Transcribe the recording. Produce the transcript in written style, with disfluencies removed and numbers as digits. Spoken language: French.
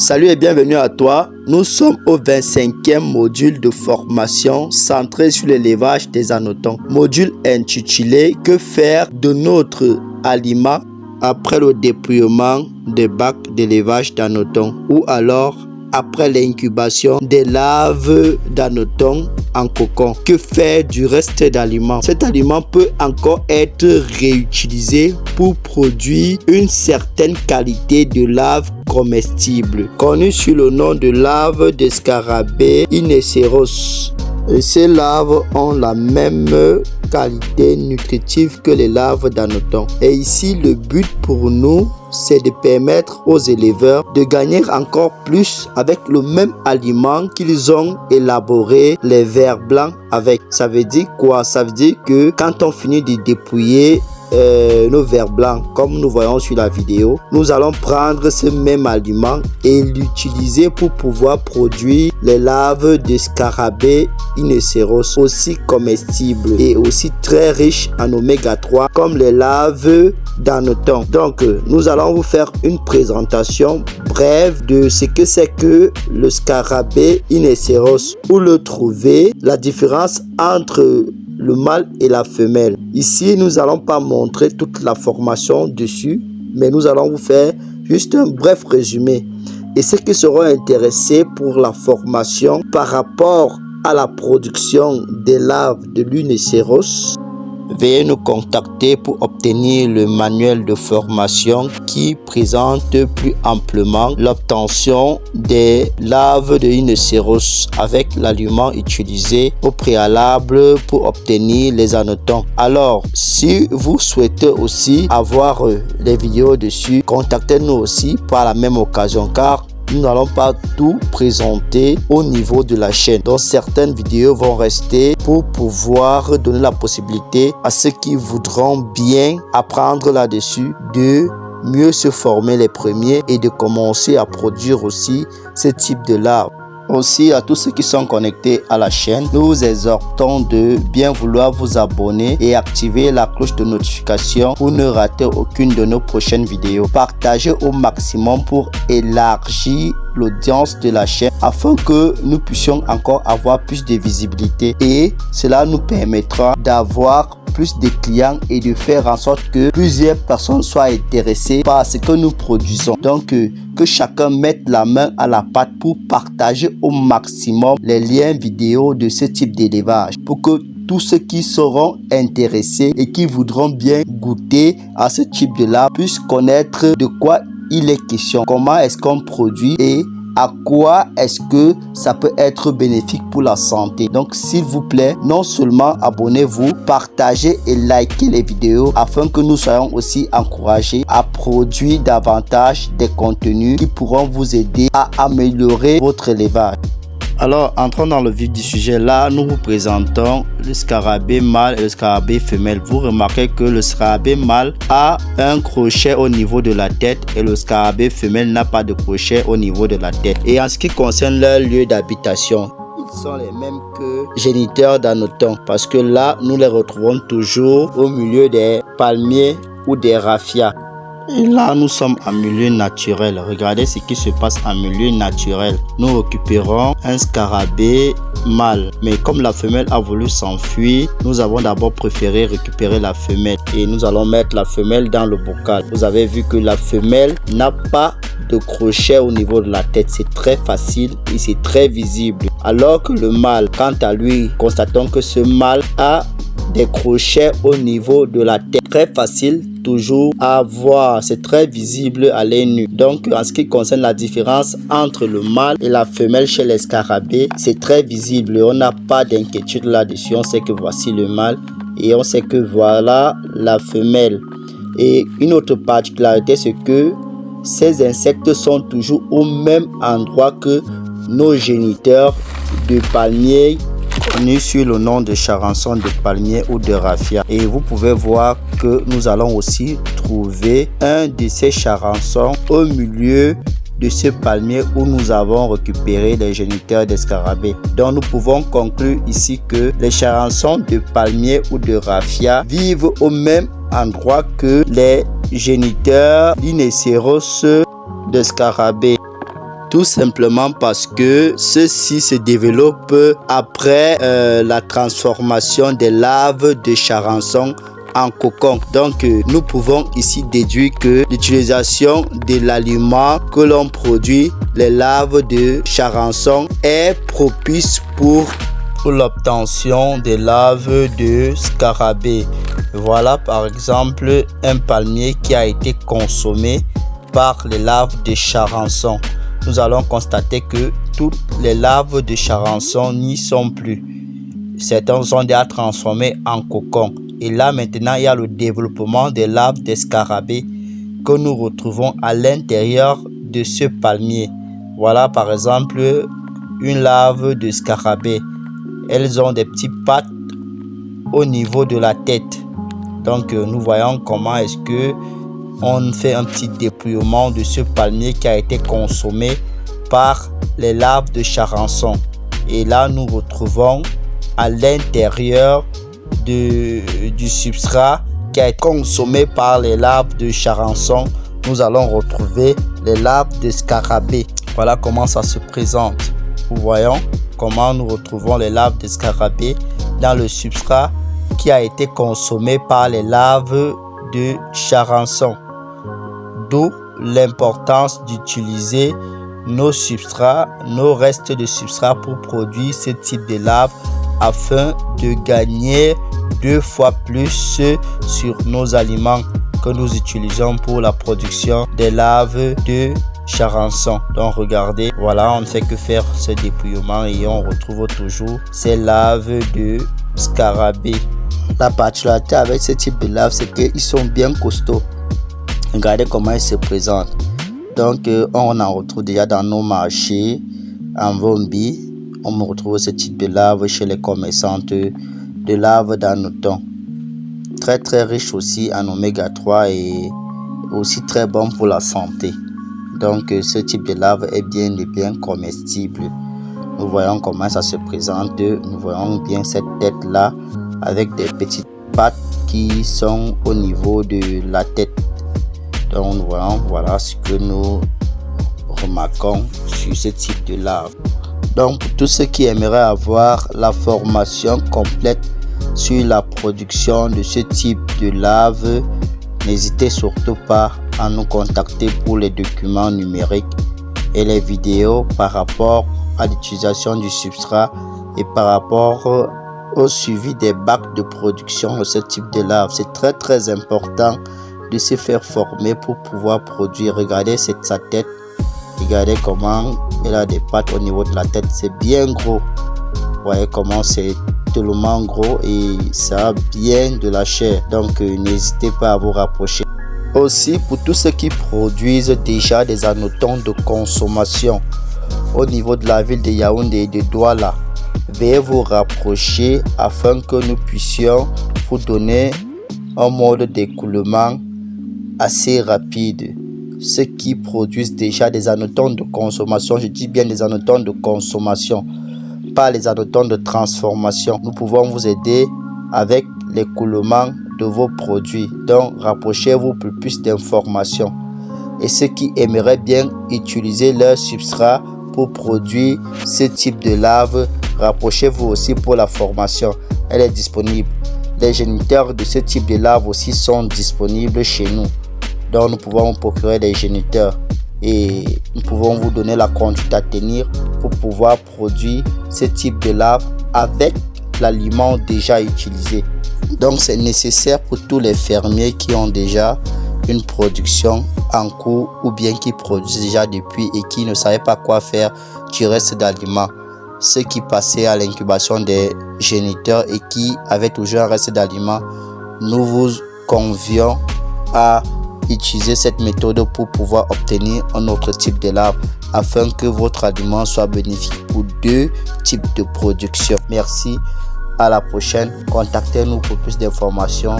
Salut et bienvenue à toi. Nous sommes au 25e module de formation centré sur l'élevage des hannetons. Module intitulé « Que faire de notre aliment après le dépouillement des bacs d'élevage d'hannetons » ou alors après l'incubation des larves d'hannetons en cocon. Que faire du reste d'aliments? Cet aliment peut encore être réutilisé pour produire une certaine qualité de larves comestibles, connues sous le nom de larves de scarabée Ineceros. Et ces larves ont la même qualité nutritive que les larves d'hannetons. Et ici, le but pour nous, c'est de permettre aux éleveurs de gagner encore plus avec le même aliment qu'ils ont élaboré les vers blancs avec. Ça veut dire quoi? Ça veut dire que quand on finit de dépouiller nos vers blancs, comme nous voyons sur la vidéo, nous allons prendre ce même aliment et l'utiliser pour pouvoir produire les larves de scarabée Ineceros, aussi comestibles et aussi très riches en oméga 3 comme les larves d'hannetons. Donc nous allons vous faire une présentation brève de ce que c'est que le scarabée Ineceros, où le trouver, la différence entre le mâle et la femelle. Ici, nous n'allons pas montrer toute la formation dessus, mais nous allons vous faire juste un bref résumé. Et ceux qui seront intéressés pour la formation par rapport à la production des larves de l'Ineceros, veuillez nous contacter pour obtenir le manuel de formation qui présente plus amplement l'obtention des larves de Ineceros avec l'aliment utilisé au préalable pour obtenir les hannetons. Alors, si vous souhaitez aussi avoir les vidéos dessus, contactez-nous aussi par la même occasion, car nous n'allons pas tout présenter au niveau de la chaîne. Donc certaines vidéos vont rester pour pouvoir donner la possibilité à ceux qui voudront bien apprendre là-dessus de mieux se former les premiers et de commencer à produire aussi ce type de larves. Aussi, à tous ceux qui sont connectés à la chaîne, nous vous exhortons de bien vouloir vous abonner et activer la cloche de notification pour ne rater aucune de nos prochaines vidéos. Partagez au maximum pour élargir l'audience de la chaîne afin que nous puissions encore avoir plus de visibilité, et cela nous permettra d'avoir plus de clients et de faire en sorte que plusieurs personnes soient intéressées par ce que nous produisons. Donc que chacun mette la main à la pâte pour partager au maximum les liens vidéo de ce type d'élevage, pour que tous ceux qui seront intéressés et qui voudront bien goûter à ce type de larve puissent connaître de quoi il est question, comment est-ce qu'on produit et à quoi est-ce que ça peut être bénéfique pour la santé. Donc s'il vous plaît, non seulement abonnez-vous, partagez et likez les vidéos afin que nous soyons aussi encouragés à produire davantage des contenus qui pourront vous aider à améliorer votre élevage. Alors, entrons dans le vif du sujet. Là, nous vous présentons le scarabée mâle et le scarabée femelle. Vous remarquez que le scarabée mâle a un crochet au niveau de la tête et le scarabée femelle n'a pas de crochet au niveau de la tête. Et en ce qui concerne leur lieu d'habitation, ils sont les mêmes que géniteurs d'hannetons, parce que là, nous les retrouvons toujours au milieu des palmiers ou des raffias. Et là, nous sommes en milieu naturel. Regardez ce qui se passe en milieu naturel. Nous récupérons un scarabée mâle. Mais comme la femelle a voulu s'enfuir, nous avons d'abord préféré récupérer la femelle. Et nous allons mettre la femelle dans le bocal. Vous avez vu que la femelle n'a pas de crochet au niveau de la tête. C'est très facile et c'est très visible. Alors que le mâle, quant à lui, constatons que ce mâle a des crochets au niveau de la tête. Très facile toujours à voir, c'est très visible à l'œil nu. Donc en ce qui concerne la différence entre le mâle et la femelle chez les scarabées, c'est très visible. On n'a pas d'inquiétude là-dessus. On sait que voici le mâle et on sait que voilà la femelle. Et une autre particularité, c'est que ces insectes sont toujours au même endroit que nos géniteurs de palmiers, connus sur le nom de charançon de palmier ou de raffia. Et vous pouvez voir que nous allons aussi trouver un de ces charançons au milieu de ce palmier où nous avons récupéré les géniteurs des scarabées. Donc nous pouvons conclure ici que les charançons de palmier ou de raffia vivent au même endroit que les géniteurs d'Ineceros de scarabée. Tout simplement parce que ceci se développe après la transformation des larves de charançon en cocon. Donc nous pouvons ici déduire que l'utilisation de l'aliment que l'on produit, les larves de charançon, est propice pour l'obtention des larves de scarabée. Voilà par exemple un palmier qui a été consommé par les larves de charançon. Nous allons constater que toutes les larves de charançon n'y sont plus. Certains sont déjà transformés en cocon. Et là maintenant, il y a le développement des larves de scarabée que nous retrouvons à l'intérieur de ce palmier. Voilà par exemple une larve de scarabée. Elles ont des petites pattes au niveau de la tête. Donc nous voyons comment est-ce que on fait un petit dépouillement de ce palmier qui a été consommé par les larves de charançon. Et là, nous retrouvons à l'intérieur du substrat qui a été consommé par les larves de charançon. Nous allons retrouver les larves de scarabée. Voilà comment ça se présente. Nous voyons comment nous retrouvons les larves de scarabée dans le substrat qui a été consommé par les larves de charançon. D'où l'importance d'utiliser nos substrats, nos restes de substrats pour produire ce type de larves afin de gagner 2 fois plus sur nos aliments que nous utilisons pour la production des larves de charançon. Donc regardez, voilà, on ne fait que faire ce dépouillement et on retrouve toujours ces larves de scarabée. La particularité avec ce type de larves, c'est qu'ils sont bien costauds. Regardez comment ils se présentent. Donc on en retrouve déjà dans nos marchés en Vombi. On retrouve ce type de larves chez les commerçantes de larves d'anoton. Très très riche aussi en oméga 3 et aussi très bon pour la santé. Donc ce type de larve est bien comestible. Nous voyons comment ça se présente. Nous voyons bien cette tête là avec des petites pattes qui sont au niveau de la tête. Donc nous voyons, voilà ce que nous remarquons sur ce type de larve. Donc pour tous ceux qui aimeraient avoir la formation complète sur la production de ce type de larve, n'hésitez surtout pas à nous contacter pour les documents numériques et les vidéos par rapport à l'utilisation du substrat et par rapport au suivi des bacs de production de ce type de larve. C'est très important de se faire former pour pouvoir produire. Regardez sa tête, regardez comment elle a des pattes au niveau de la tête, c'est bien gros. Vous voyez comment c'est tellement gros et ça a bien de la chair. Donc n'hésitez pas à vous rapprocher. Aussi pour tous ceux qui produisent déjà des anotons de consommation au niveau de la ville de Yaoundé et de Douala, veuillez vous rapprocher afin que nous puissions vous donner un mode d'écoulement assez rapide. Ceux qui produisent déjà des anotons de consommation, je dis bien des anotons de consommation, pas les anotons de transformation, nous pouvons vous aider avec l'écoulement de vos produits. Donc rapprochez-vous pour plus d'informations. Et ceux qui aimeraient bien utiliser leur substrat pour produire ce type de larve, rapprochez-vous aussi pour la formation. Elle est disponible. Les géniteurs de ce type de larve aussi sont disponibles chez nous. Donc nous pouvons vous procurer des géniteurs et nous pouvons vous donner la conduite à tenir pour pouvoir produire ce type de larve avec l'aliment déjà utilisé. Donc c'est nécessaire pour tous les fermiers qui ont déjà une production en cours ou bien qui produisent déjà depuis et qui ne savaient pas quoi faire du reste d'aliments. Ceux qui passaient à l'incubation des géniteurs et qui avaient toujours un reste d'aliments, nous vous convions à utiliser cette méthode pour pouvoir obtenir un autre type de larve afin que votre aliment soit bénéfique pour 2 types de production. Merci, à la prochaine. Contactez-nous pour plus d'informations.